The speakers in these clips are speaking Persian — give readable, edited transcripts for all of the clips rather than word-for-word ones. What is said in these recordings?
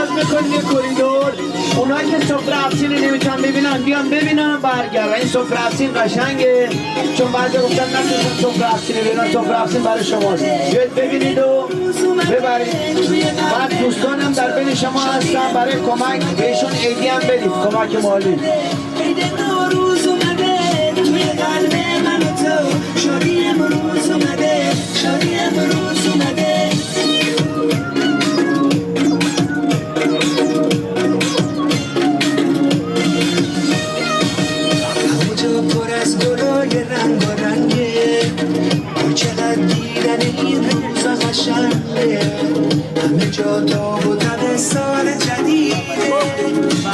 باز میکنیم یه کوریدور. اونایی که سفره افسینی نمیتونن ببینن بیان ببینن برگرد. این سفره افسین قشنگه چون بعضی گفتن نتونستن سفره افسینی ببینن. سفره افسین برای شماست، بیاید ببینید و ببرید. بعد دوستانم در بین شما هستن برای کمک بهشون ایدی هم بدید، کمک مالی. شادی امروز اومده، شادی امروز اومده. همه جا پر از گلای رنگ و رنگه، چقدر دیدن این روزا قشنگه. همه جا تاب و تب سال جدیده،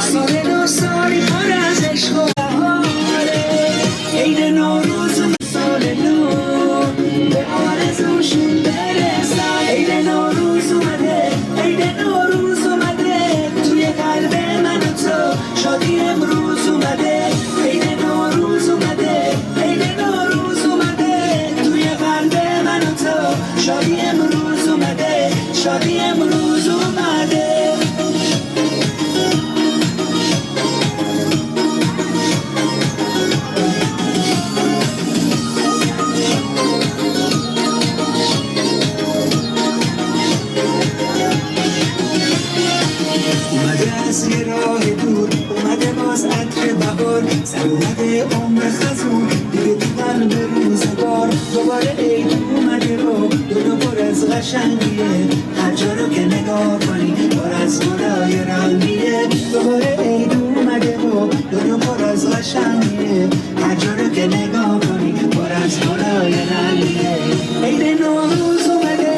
سال نو سالی پر از عشق و بهاره. عید نوروز سال نو به آرزوشون برسن. عید نوروز اومده، عید نوروز اومده، توی قلب من و تو شادی امروز اومده. عید نوروز اومده، عید نوروز اومده، توی قلب من و تو شادی امروز اومده، شادی امروز اومده. از یه راه دور اومده باز عطر بهار، سر اومده عمر خزون دیگه دیدن به روزگار. دوباره عید اومده رو دنیا پر از قشنگیه، هر جا رو که نگاه کنی پر از گلای رنگیه. دوباره عید اومده رو دنیا پر از قشنگیه، هر جا رو که نگاه کنی پر از گلای رنگیه. عید نوروز اومده،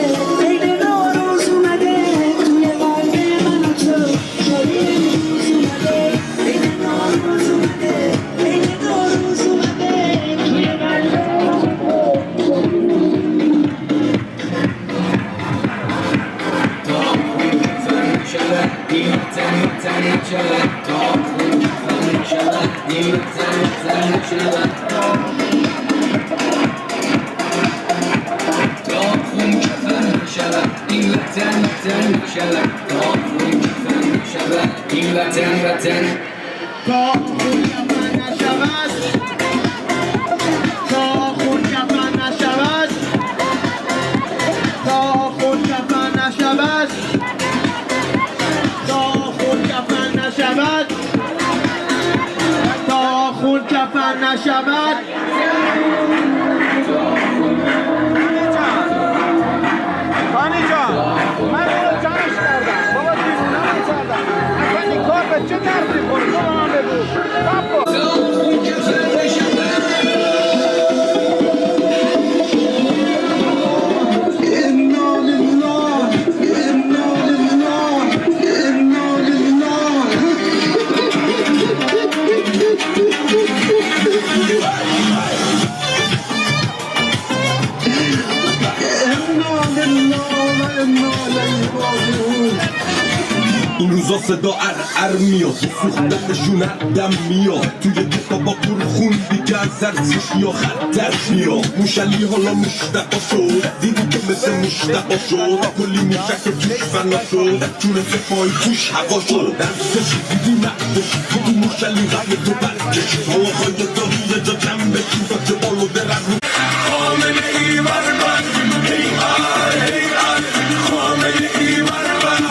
عید نوروز اومده، توی قلب من و تو شادی امروز اومده. عید نوروز اومده، عید نوروز اومده، توی قلب نشود. خانی جان من اینو جمعش کردم بابا، دیوونه من کردم اصلا این کار به چه درد می‌خوره؟ تو من بگو این روزا صدا ار میاد، سوختنشون دم میاد، توی کتابا پر خوندی که از ارزش یا خطرش میاد. موشلی حالا مشتقا شد، دیدی که مثل مشتقا شد، کلی موشک توش فنا شد، جون سپاهی توش هوا شد. درسش دیدی مردش تو موشلی غیر تو برکش، هواهای داری یه جا کم بکن تا که بالو درن رو خامنه ای بربن خامنه ای بربن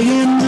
صدای